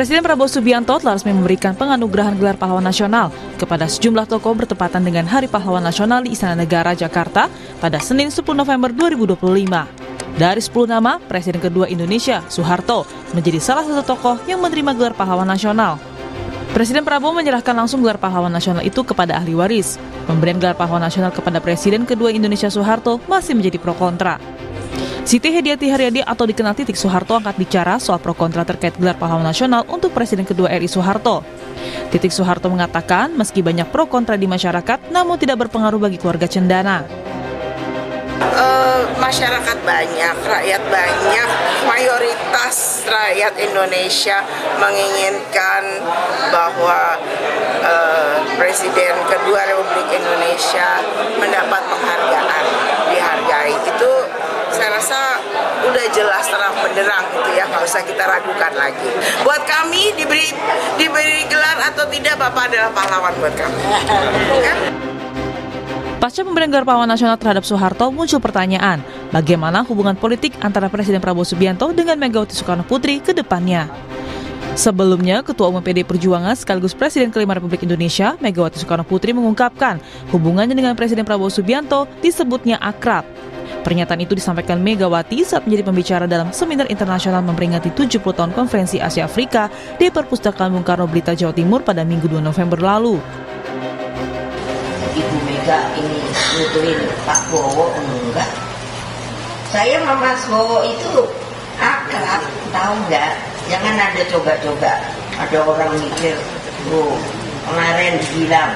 Presiden Prabowo Subianto telah resmi memberikan penganugerahan gelar pahlawan nasional kepada sejumlah tokoh bertepatan dengan Hari Pahlawan Nasional di Istana Negara, Jakarta pada Senin 10 November 2025. Dari 10 nama, Presiden kedua Indonesia, Soeharto, menjadi salah satu tokoh yang menerima gelar pahlawan nasional. Presiden Prabowo menyerahkan langsung gelar pahlawan nasional itu kepada ahli waris. Pemberian gelar pahlawan nasional kepada Presiden kedua Indonesia, Soeharto, masih menjadi pro kontra. Siti Hediati Haryadi atau dikenal Titik Soeharto angkat bicara soal pro kontra terkait gelar pahlawan nasional untuk Presiden kedua RI Soeharto. Titik Soeharto mengatakan meski banyak pro kontra di masyarakat, namun tidak berpengaruh bagi keluarga Cendana. Masyarakat banyak, rakyat banyak, mayoritas rakyat Indonesia menginginkan bahwa Presiden kedua Republik Indonesia mendapat penghargaan, dihargai. Itu saya rasa udah jelas terang benderang gitu ya, nggak usah kita ragukan lagi. Buat kami diberi gelar atau tidak, Bapak adalah pahlawan buat kami. Ya? Pasca pemberian gelar pahlawan nasional terhadap Soeharto, muncul pertanyaan, bagaimana hubungan politik antara Presiden Prabowo Subianto dengan Megawati Soekarno Putri ke depannya. Sebelumnya, Ketua Umum PDI Perjuangan sekaligus Presiden kelima Republik Indonesia, Megawati Soekarno Putri mengungkapkan hubungannya dengan Presiden Prabowo Subianto disebutnya akrab. Pernyataan itu disampaikan Megawati saat menjadi pembicara dalam seminar internasional memperingati 70 tahun Konferensi Asia Afrika di Perpustakaan Bung Karno Blitar, Jawa Timur pada Minggu 2 November lalu. Ibu Mega ini nutuin Pak Bowo enggak? Saya sama Mas Bowo itu akrab, tahu nggak? Jangan ada coba-coba. Ada orang mikir, kemarin bilang,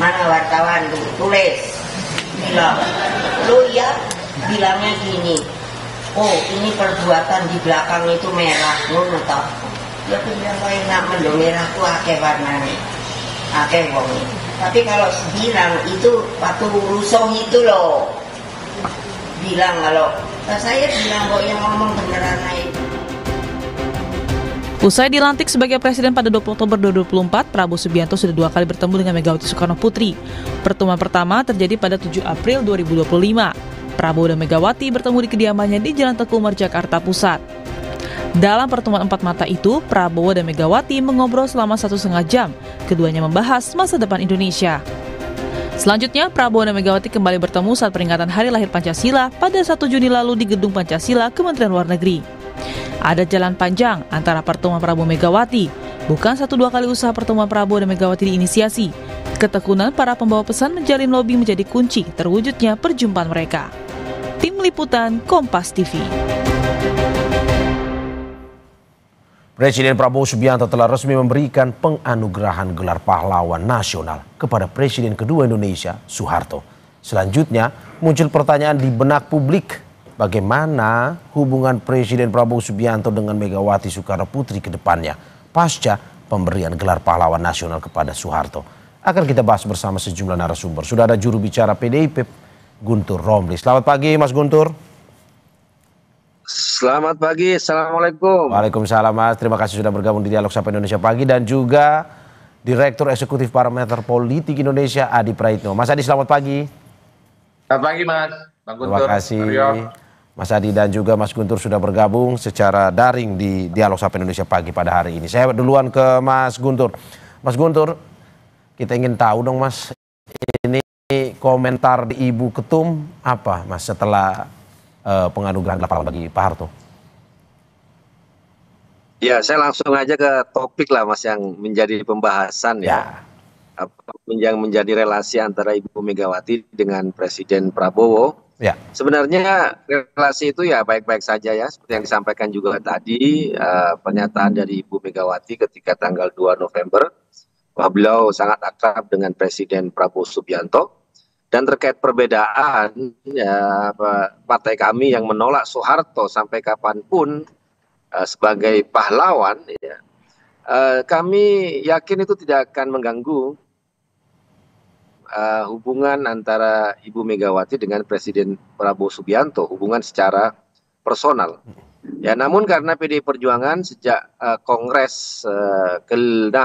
mana wartawan tuh, tulis, bilang, lo ya bilangnya gini, ini perbuatan di belakang itu merah, ngono toh. Ya bilang kok enak mendong merah tuh akeh warnanya, akeh wong. Tapi kalau bilang itu waktu rusuh itu loh, bilang kalau saya bilang kok yang ngomong beneran itu. Usai dilantik sebagai presiden pada 20 Oktober 2024, Prabowo Subianto sudah 2 kali bertemu dengan Megawati Soekarno Putri. Pertemuan pertama terjadi pada 7 April 2025. Prabowo dan Megawati bertemu di kediamannya di Jalan Teguh Umar, Jakarta Pusat. Dalam pertemuan 4 mata itu, Prabowo dan Megawati mengobrol selama 1,5 jam. Keduanya membahas masa depan Indonesia. Selanjutnya, Prabowo dan Megawati kembali bertemu saat peringatan Hari Lahir Pancasila pada 1 Juni lalu di Gedung Pancasila, Kementerian Luar Negeri. Ada jalan panjang antara pertemuan Prabowo Megawati. Bukan 1-2 kali usaha pertemuan Prabowo dan Megawati diinisiasi. Ketekunan para pembawa pesan menjalin lobi menjadi kunci terwujudnya perjumpaan mereka. Tim Liputan Kompas TV. Presiden Prabowo Subianto telah resmi memberikan penganugerahan gelar pahlawan nasional kepada Presiden kedua Indonesia, Soeharto. Selanjutnya, muncul pertanyaan di benak publik, bagaimana hubungan Presiden Prabowo Subianto dengan Megawati Soekarno Putri ke depannya pasca pemberian gelar pahlawan nasional kepada Soeharto. Akan kita bahas bersama sejumlah narasumber. Sudah ada juru bicara PDIP, Guntur Romli. Selamat pagi, Mas Guntur. Selamat pagi, Assalamualaikum. Waalaikumsalam, Mas. Terima kasih sudah bergabung di Dialog Sapa Indonesia Pagi. Dan juga Direktur Eksekutif Parameter Politik Indonesia, Adi Praitno. Mas Adi, selamat pagi. Selamat pagi, Mas. Bang Guntur. Terima kasih. Mas Adi dan juga Mas Guntur sudah bergabung secara daring di Dialog Sapa Indonesia Pagi pada hari ini. Saya duluan ke Mas Guntur. Mas Guntur, kita ingin tahu dong, Mas, ini komentar di Ibu Ketum apa, Mas, setelah penganugerahan gelar pahlawan bagi Pak Harto? Ya, saya langsung aja ke topik lah, Mas, yang menjadi pembahasan ya. Yang menjadi relasi antara Ibu Megawati dengan Presiden Prabowo. Ya. Sebenarnya relasi itu ya baik-baik saja ya, seperti yang disampaikan juga tadi, pernyataan dari Ibu Megawati ketika tanggal 2 November, bahwa beliau sangat akrab dengan Presiden Prabowo Subianto. Dan terkait perbedaan ya, partai kami yang menolak Soeharto sampai kapanpun sebagai pahlawan, ya, kami yakin itu tidak akan mengganggu hubungan antara Ibu Megawati dengan Presiden Prabowo Subianto, hubungan secara personal. Ya, namun karena PDI Perjuangan sejak Kongres ke-6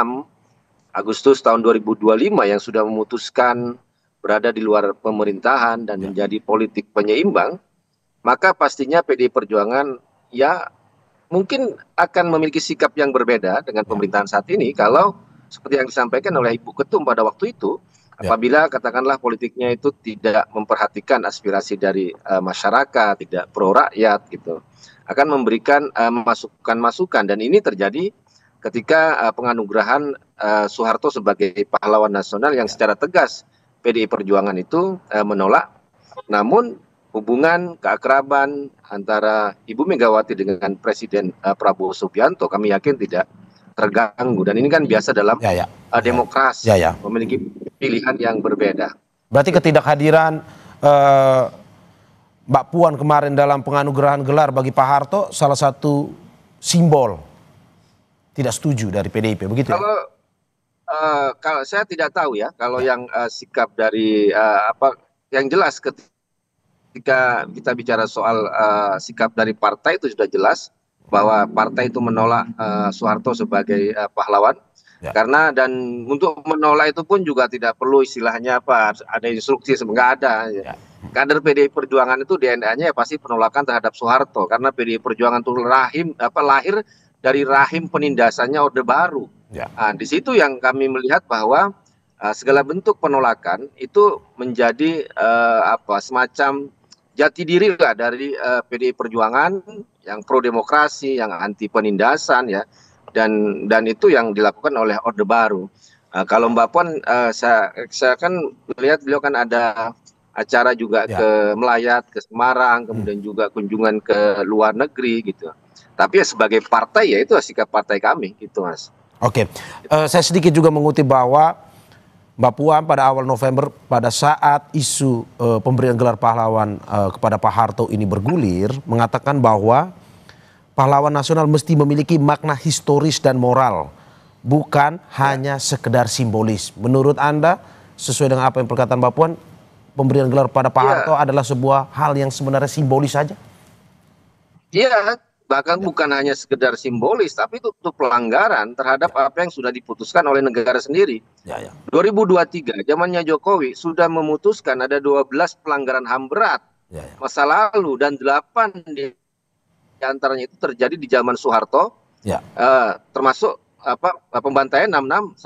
Agustus tahun 2025 yang sudah memutuskan berada di luar pemerintahan dan menjadi politik penyeimbang, maka pastinya PDI Perjuangan ya mungkin akan memiliki sikap yang berbeda dengan pemerintahan saat ini kalau seperti yang disampaikan oleh Ibu Ketum pada waktu itu, apabila katakanlah politiknya itu tidak memperhatikan aspirasi dari masyarakat, tidak pro rakyat gitu, akan memberikan masukan-masukan, dan ini terjadi ketika penganugerahan Soeharto sebagai pahlawan nasional yang secara tegas PDI Perjuangan itu menolak. Namun hubungan keakraban antara Ibu Megawati dengan Presiden Prabowo Subianto kami yakin tidak terganggu, dan ini kan biasa dalam demokrasi, memiliki pilihan yang berbeda. Berarti ketidakhadiran Mbak Puan kemarin dalam penganugerahan gelar bagi Pak Harto salah satu simbol tidak setuju dari PDIP, begitu ya? Kalau saya tidak tahu ya, kalau yang sikap dari yang jelas ketika kita bicara soal sikap dari partai itu sudah jelas bahwa partai itu menolak Soeharto sebagai pahlawan. Karena dan untuk menolak itu pun juga tidak perlu istilahnya ada instruksi, nggak ada. Kader PDI Perjuangan itu DNA-nya ya pasti penolakan terhadap Soeharto, karena PDI Perjuangan itu lahir dari rahim penindasannya Orde Baru. Nah, di situ yang kami melihat bahwa segala bentuk penolakan itu menjadi semacam jati diri lah dari PDI Perjuangan yang pro demokrasi, yang anti penindasan ya, dan itu yang dilakukan oleh Orde Baru. Kalau Mbak Puan, saya kan melihat beliau kan ada acara juga ke Melayat, ke Semarang, kemudian juga kunjungan ke luar negeri gitu. Tapi ya sebagai partai ya itu sikap partai kami gitu, Mas. Oke, saya sedikit juga mengutip bahwa Mbak Puan pada awal November pada saat isu pemberian gelar pahlawan kepada Pak Harto ini bergulir, mengatakan bahwa pahlawan nasional mesti memiliki makna historis dan moral, bukan hanya sekedar simbolis. Menurut Anda, sesuai dengan apa yang perkataan Mbak Puan, pemberian gelar pada Pak Harto adalah sebuah hal yang sebenarnya simbolis saja? Iya, bahkan bukan hanya sekedar simbolis, tapi itu pelanggaran terhadap apa yang sudah diputuskan oleh negara sendiri. 2023, zamannya Jokowi sudah memutuskan ada 12 pelanggaran HAM berat masa lalu, dan 8 di antaranya itu terjadi di zaman Soeharto, termasuk pembantaian 65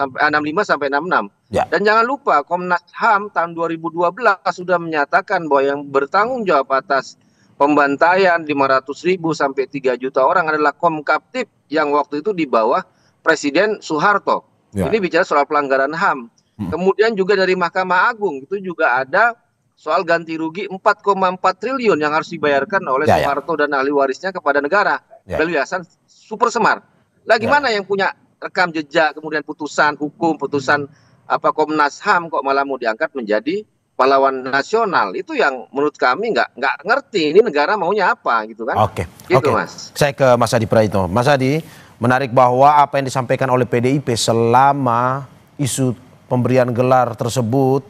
sampai 66. Dan jangan lupa Komnas HAM tahun 2012 sudah menyatakan bahwa yang bertanggung jawab atas pembantaian 500.000 sampai 3 juta orang adalah Komkaptib yang waktu itu di bawah Presiden Soeharto. Ini bicara soal pelanggaran HAM. Kemudian juga dari Mahkamah Agung itu juga ada soal ganti rugi 4,4 triliun yang harus dibayarkan oleh Soeharto dan ahli warisnya kepada negara. Yayasan Super Semar. Lah gimana yang punya rekam jejak, kemudian putusan hukum, putusan Komnas HAM kok malah mau diangkat menjadi pahlawan nasional? Itu yang menurut kami nggak ngerti ini negara maunya apa gitu kan. Oke. Mas. Saya ke Mas Adi Praitno. Mas Adi, menarik bahwa apa yang disampaikan oleh PDIP selama isu pemberian gelar tersebut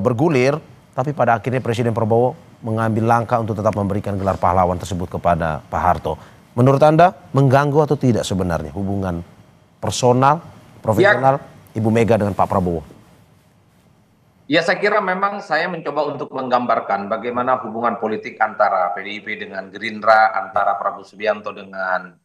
bergulir, tapi pada akhirnya Presiden Prabowo mengambil langkah untuk tetap memberikan gelar pahlawan tersebut kepada Pak Harto. Menurut Anda mengganggu atau tidak sebenarnya hubungan personal, profesional Ibu Mega dengan Pak Prabowo? Ya, saya kira memang saya mencoba untuk menggambarkan bagaimana hubungan politik antara PDIP dengan Gerindra, antara Prabowo Subianto dengan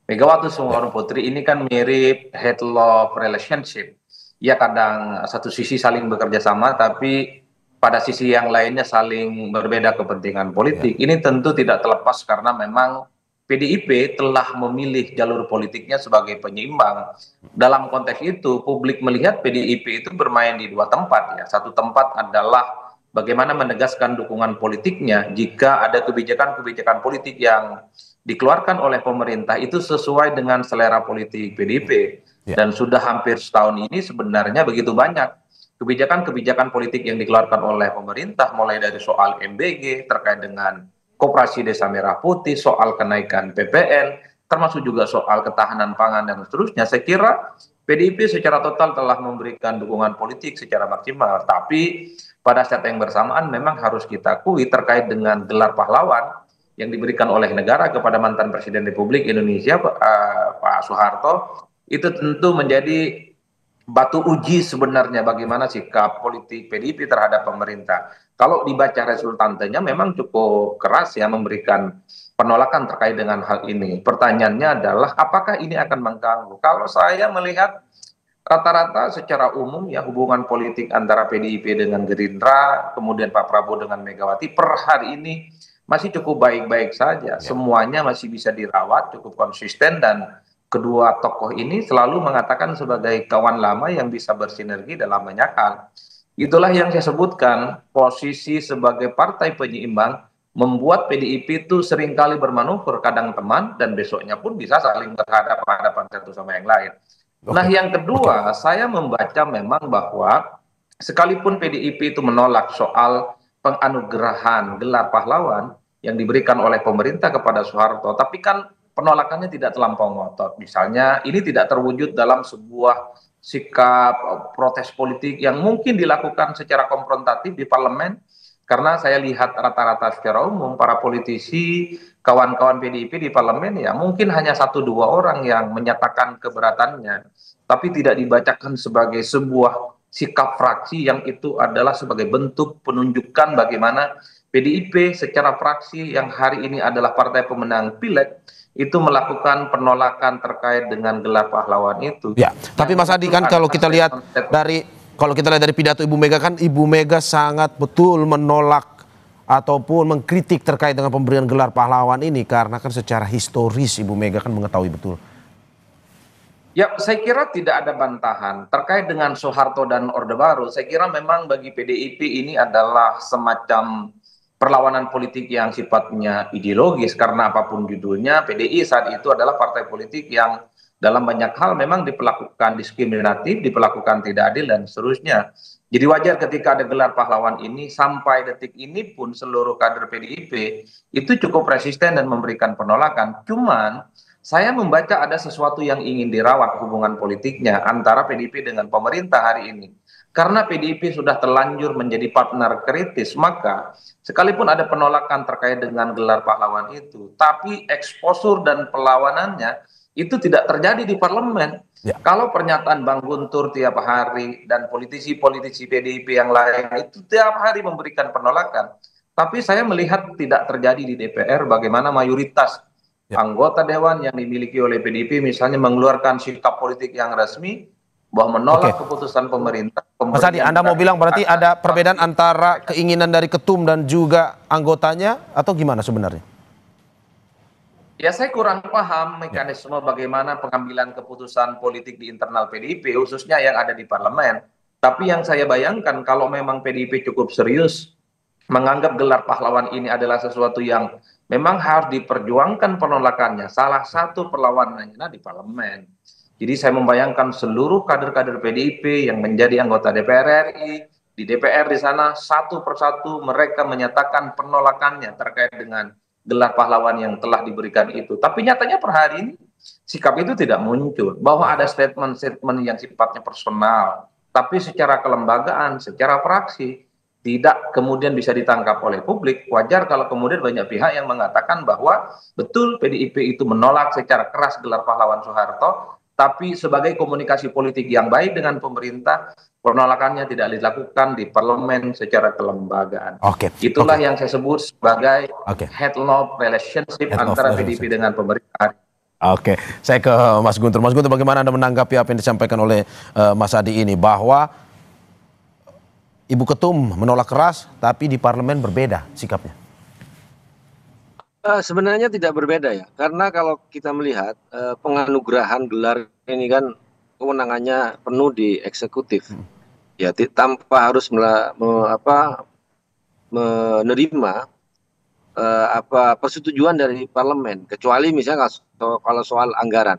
Megawati Soekarno Putri ini kan mirip head-love relationship. Ya, kadang satu sisi saling bekerja sama, tapi pada sisi yang lainnya saling berbeda kepentingan politik. Ini tentu tidak terlepas karena memang PDIP telah memilih jalur politiknya sebagai penyeimbang. Dalam konteks itu, publik melihat PDIP itu bermain di dua tempat. Ya. Satu tempat adalah bagaimana menegaskan dukungan politiknya jika ada kebijakan-kebijakan politik yang dikeluarkan oleh pemerintah itu sesuai dengan selera politik PDIP. Dan sudah hampir setahun ini sebenarnya begitu banyak kebijakan-kebijakan politik yang dikeluarkan oleh pemerintah, mulai dari soal MBG terkait dengan Koperasi Desa Merah Putih, soal kenaikan PPN, termasuk juga soal ketahanan pangan dan seterusnya. Saya kira PDIP secara total telah memberikan dukungan politik secara maksimal. Tapi pada saat yang bersamaan memang harus kita akui terkait dengan gelar pahlawan yang diberikan oleh negara kepada mantan Presiden Republik Indonesia Pak Soeharto, itu tentu menjadi batu uji sebenarnya bagaimana sikap politik PDIP terhadap pemerintah. Kalau dibaca resultantenya memang cukup keras ya memberikan penolakan terkait dengan hal ini. Pertanyaannya adalah apakah ini akan mengganggu? Kalau saya melihat rata-rata secara umum ya hubungan politik antara PDIP dengan Gerindra, kemudian Pak Prabowo dengan Megawati per hari ini masih cukup baik-baik saja. Semuanya masih bisa dirawat, cukup konsisten, dan kedua tokoh ini selalu mengatakan sebagai kawan lama yang bisa bersinergi dalam banyak hal. Itulah yang saya sebutkan, posisi sebagai partai penyeimbang membuat PDIP itu seringkali bermanuver, kadang teman, dan besoknya pun bisa saling berhadapan-hadapan satu sama yang lain. Nah, yang kedua, saya membaca memang bahwa sekalipun PDIP itu menolak soal penganugerahan gelar pahlawan yang diberikan oleh pemerintah kepada Soeharto, tapi kan penolakannya tidak terlampau ngotot. Misalnya, ini tidak terwujud dalam sebuah sikap protes politik yang mungkin dilakukan secara konfrontatif di parlemen, karena saya lihat rata-rata secara umum para politisi, kawan-kawan PDIP di parlemen ya mungkin hanya 1-2 orang yang menyatakan keberatannya, tapi tidak dibacakan sebagai sebuah sikap fraksi yang itu adalah sebagai bentuk penunjukan bagaimana PDIP secara fraksi yang hari ini adalah partai pemenang pileg itu melakukan penolakan terkait dengan gelar pahlawan itu. Ya, tapi Mas Adi kan kalau kita lihat dari pidato Ibu Mega kan Ibu Mega sangat betul menolak ataupun mengkritik terkait dengan pemberian gelar pahlawan ini karena kan secara historis Ibu Mega kan mengetahui betul. Ya, saya kira tidak ada bantahan terkait dengan Soeharto dan Orde Baru. Saya kira memang bagi PDIP ini adalah semacam perlawanan politik yang sifatnya ideologis, karena apapun judulnya PDI saat itu adalah partai politik yang dalam banyak hal memang diperlakukan diskriminatif, diperlakukan tidak adil dan seterusnya. Jadi wajar ketika ada gelar pahlawan ini, sampai detik ini pun seluruh kader PDIP itu cukup resisten dan memberikan penolakan. Cuman saya membaca ada sesuatu yang ingin dirawat hubungan politiknya antara PDIP dengan pemerintah hari ini. Karena PDIP sudah terlanjur menjadi partner kritis, maka sekalipun ada penolakan terkait dengan gelar pahlawan itu, tapi eksposur dan perlawanannya itu tidak terjadi di parlemen. Ya. Kalau pernyataan Bang Guntur tiap hari dan politisi-politisi PDIP yang lain itu tiap hari memberikan penolakan, tapi saya melihat tidak terjadi di DPR bagaimana mayoritas anggota dewan yang dimiliki oleh PDIP misalnya mengeluarkan sikap politik yang resmi bahwa menolak keputusan pemerintah. Mas Adi, Anda mau bilang berarti ada perbedaan antara keinginan dari ketum dan juga anggotanya atau gimana sebenarnya? Ya, saya kurang paham mekanisme bagaimana pengambilan keputusan politik di internal PDIP, khususnya yang ada di parlemen. Tapi yang saya bayangkan kalau memang PDIP cukup serius menganggap gelar pahlawan ini adalah sesuatu yang memang harus diperjuangkan penolakannya, salah satu perlawanannya di parlemen. Jadi saya membayangkan seluruh kader-kader PDIP yang menjadi anggota DPR RI, di DPR di sana satu persatu mereka menyatakan penolakannya terkait dengan gelar pahlawan yang telah diberikan itu. Tapi nyatanya per hari ini sikap itu tidak muncul. Bahwa ada statement-statement yang sifatnya personal, tapi secara kelembagaan, secara fraksi, tidak kemudian bisa ditangkap oleh publik. Wajar kalau kemudian banyak pihak yang mengatakan bahwa betul PDIP itu menolak secara keras gelar pahlawan Soeharto, tapi sebagai komunikasi politik yang baik dengan pemerintah, penolakannya tidak dilakukan di parlemen secara kelembagaan. Itulah yang saya sebut sebagai head-lob relationship antara PDIP dengan pemerintah. Saya ke Mas Guntur. Mas Guntur, bagaimana Anda menanggapi apa yang disampaikan oleh Mas Adi ini, bahwa Ibu Ketum menolak keras, tapi di parlemen berbeda sikapnya? Sebenarnya tidak berbeda ya, karena kalau kita melihat penganugerahan gelar ini kan kewenangannya penuh di eksekutif, ya tanpa harus menerima persetujuan dari parlemen, kecuali misalnya kalau soal anggaran.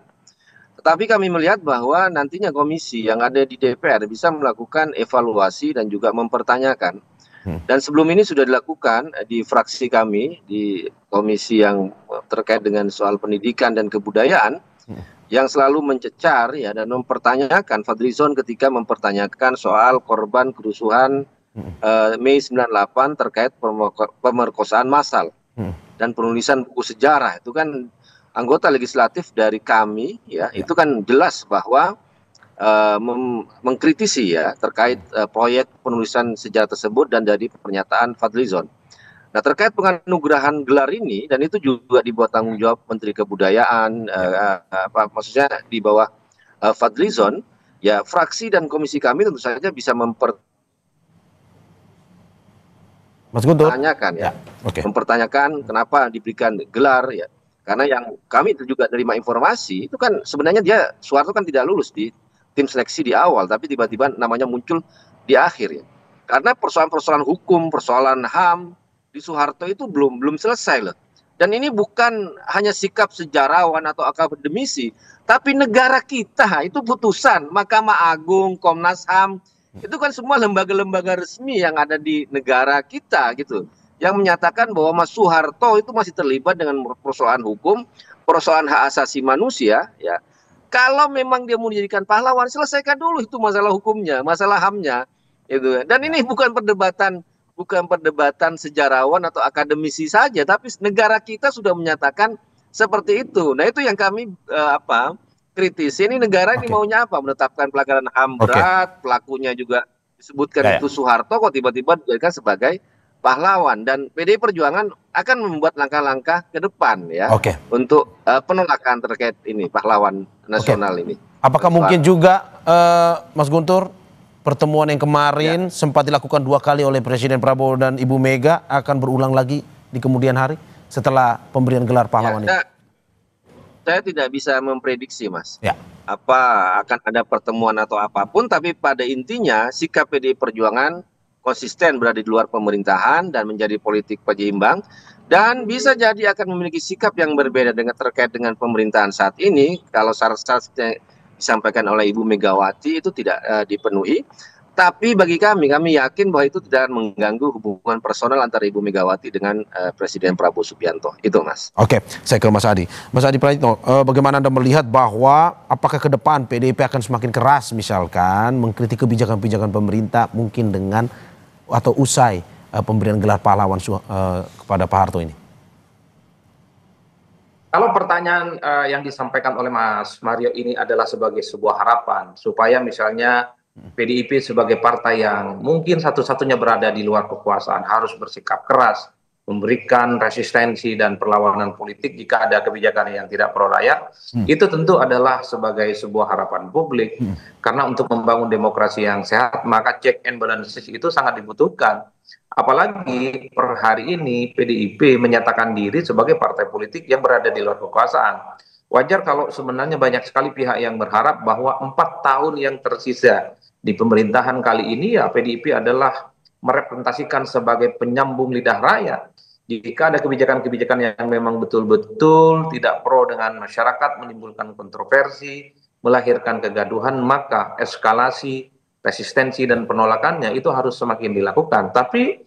Tetapi kami melihat bahwa nantinya komisi yang ada di DPR bisa melakukan evaluasi dan juga mempertanyakan. Dan sebelum ini sudah dilakukan di fraksi kami, di komisi yang terkait dengan soal pendidikan dan kebudayaan, yang selalu mencecar ya dan mempertanyakan Fadlizon ketika mempertanyakan soal korban kerusuhan Mei 98 terkait pemerkosaan massal dan penulisan buku sejarah. Itu kan anggota legislatif dari kami ya, itu kan jelas bahwa mengkritisi ya terkait proyek penulisan sejarah tersebut dan dari pernyataan Fadlizon. Nah, terkait penganugerahan gelar ini, dan itu juga di bawah tanggung jawab Menteri Kebudayaan, maksudnya di bawah Fadlizon, ya fraksi dan komisi kami tentu saja bisa Mas Guntur, mempertanyakan ya, oke. mempertanyakan kenapa diberikan gelar ya. Karena yang kami juga terima informasi itu kan sebenarnya Soeharto kan tidak lulus di tim seleksi di awal, tapi tiba-tiba namanya muncul di akhir ya. Karena persoalan-persoalan hukum, persoalan HAM di Soeharto itu belum selesai loh. Dan ini bukan hanya sikap sejarawan atau akademisi, tapi negara kita itu putusan Mahkamah Agung, Komnas HAM, itu kan semua lembaga-lembaga resmi yang ada di negara kita gitu, yang menyatakan bahwa Mas Soeharto itu masih terlibat dengan persoalan hukum, persoalan hak asasi manusia ya. Kalau memang dia mau dijadikan pahlawan, selesaikan dulu itu masalah hukumnya, masalah HAM-nya gitu. Dan ini bukan perdebatan sejarawan atau akademisi saja, tapi negara kita sudah menyatakan seperti itu. Nah, itu yang kami kritisi. Ini negara ini maunya apa? Menetapkan pelanggaran HAM berat, pelakunya juga disebutkan itu Soeharto, kok tiba-tiba dijadikan sebagai pahlawan. Dan PDI Perjuangan akan membuat langkah-langkah ke depan ya untuk penolakan terkait ini pahlawan nasional ini. Apakah mungkin juga Mas Guntur, pertemuan yang kemarin sempat dilakukan 2 kali oleh Presiden Prabowo dan Ibu Mega akan berulang lagi di kemudian hari setelah pemberian gelar pahlawan ini? Saya tidak bisa memprediksi, Mas. Apa akan ada pertemuan atau apapun, tapi pada intinya sikap PDI Perjuangan konsisten berada di luar pemerintahan dan menjadi politik penyeimbang, dan bisa jadi akan memiliki sikap yang berbeda terkait dengan pemerintahan saat ini kalau syarat-syarat yang disampaikan oleh Ibu Megawati itu tidak dipenuhi. Tapi bagi kami yakin bahwa itu tidak akan mengganggu hubungan personal antara Ibu Megawati dengan Presiden Prabowo Subianto. Itu, Mas. Oke, saya ke Mas Adi. Mas Adi Praitno, bagaimana Anda melihat bahwa apakah ke depan PDIP akan semakin keras misalkan mengkritik kebijakan-kebijakan pemerintah mungkin dengan atau usai pemberian gelar pahlawan kepada Pak Harto ini? Kalau pertanyaan yang disampaikan oleh Mas Mario ini adalah sebagai sebuah harapan supaya misalnya PDIP sebagai partai yang mungkin satu-satunya berada di luar kekuasaan harus bersikap keras, memberikan resistensi dan perlawanan politik jika ada kebijakan yang tidak pro rakyat, itu tentu adalah sebagai sebuah harapan publik. Karena untuk membangun demokrasi yang sehat, maka check and balances itu sangat dibutuhkan. Apalagi per hari ini PDIP menyatakan diri sebagai partai politik yang berada di luar kekuasaan. Wajar kalau sebenarnya banyak sekali pihak yang berharap bahwa 4 tahun yang tersisa di pemerintahan kali ini ya PDIP adalah merepresentasikan sebagai penyambung lidah rakyat. Jika ada kebijakan-kebijakan yang memang betul-betul tidak pro dengan masyarakat, menimbulkan kontroversi, melahirkan kegaduhan, maka eskalasi, resistensi dan penolakannya itu harus semakin dilakukan. Tapi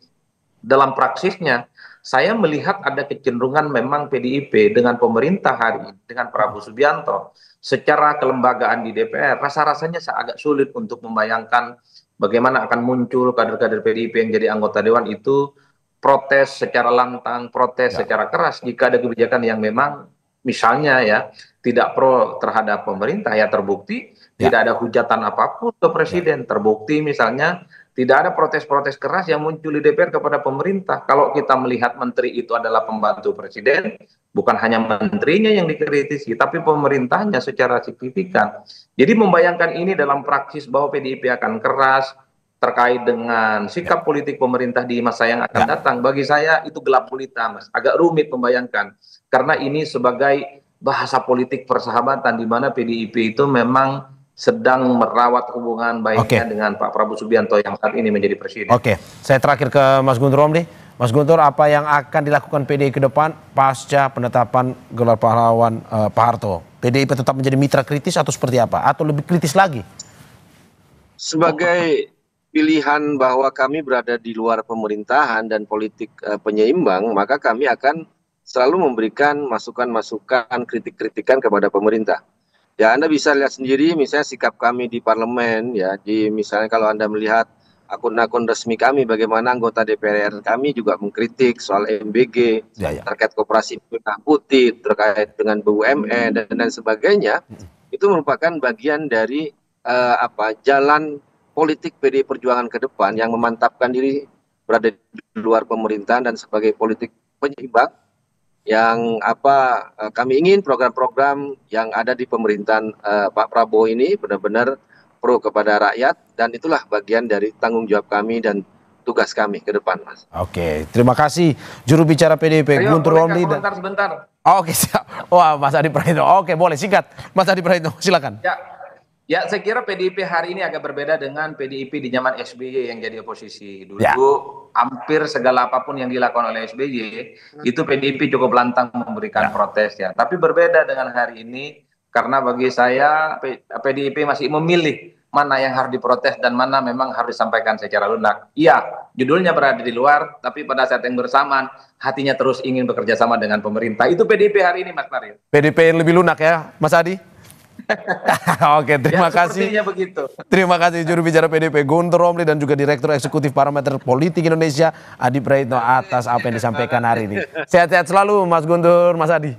dalam praksisnya saya melihat ada kecenderungan memang PDIP dengan pemerintah hari ini, dengan Prabowo Subianto, secara kelembagaan di DPR, rasa-rasanya agak sulit untuk membayangkan bagaimana akan muncul kader-kader PDIP yang jadi anggota Dewan itu protes secara lantang, protes secara keras jika ada kebijakan yang memang misalnya ya tidak pro terhadap pemerintah, ya terbukti tidak ada hujatan apapun ke Presiden, terbukti misalnya tidak ada protes-protes keras yang muncul di DPR kepada pemerintah. Kalau kita melihat menteri itu adalah pembantu presiden, bukan hanya menterinya yang dikritisi, tapi pemerintahnya secara signifikan. Jadi membayangkan ini dalam praksis bahwa PDIP akan keras terkait dengan sikap politik pemerintah di masa yang akan datang, bagi saya itu gelap gulita, Mas. Agak rumit membayangkan, karena ini sebagai bahasa politik persahabatan, di mana PDIP itu memang sedang merawat hubungan baiknya dengan Pak Prabowo Subianto yang saat ini menjadi presiden. Saya terakhir ke Mas Guntur Romli. Mas Guntur, apa yang akan dilakukan PDI ke depan pasca penetapan gelar pahlawan Pak Harto? PDIP tetap menjadi mitra kritis atau seperti apa? Atau lebih kritis lagi? Sebagai pilihan bahwa kami berada di luar pemerintahan dan politik penyeimbang, maka kami akan selalu memberikan masukan-masukan, kritik-kritikan kepada pemerintah. Ya, Anda bisa lihat sendiri misalnya sikap kami di parlemen ya, misalnya kalau Anda melihat akun-akun resmi kami, bagaimana anggota DPR kami juga mengkritik soal MBG, terkait koperasi merah putih, terkait dengan BUMN dan sebagainya. Itu merupakan bagian dari jalan politik PDI Perjuangan ke depan yang memantapkan diri berada di luar pemerintahan dan sebagai politik penyeimbang yang kami ingin program-program yang ada di pemerintahan Pak Prabowo ini benar-benar pro kepada rakyat, dan itulah bagian dari tanggung jawab kami dan tugas kami ke depan, Mas. Oke, terima kasih juru bicara PDIP Guntur Romli. Sebentar. Oke, siap. Wah, Mas Adi Praitno. Oke, boleh singkat. Mas Adi Praitno, silakan. Ya, saya kira PDIP hari ini agak berbeda dengan PDIP di zaman SBY yang jadi oposisi. Dulu hampir segala apapun yang dilakukan oleh SBY, itu PDIP cukup lantang memberikan protes ya. Tapi berbeda dengan hari ini, karena bagi saya PDIP masih memilih mana yang harus diprotes dan mana memang harus disampaikan secara lunak. Iya, judulnya berada di luar, tapi pada saat yang bersamaan hatinya terus ingin bekerja sama dengan pemerintah. Itu PDIP hari ini, Mas Mario. PDIP yang lebih lunak ya, Mas Adi? Oke, terima kasih. Begitu. Terima kasih juru bicara PDIP Guntur Romli dan juga Direktur Eksekutif Parameter Politik Indonesia Adi Praitno atas apa yang disampaikan hari ini. Sehat-sehat selalu Mas Guntur, Mas Adi.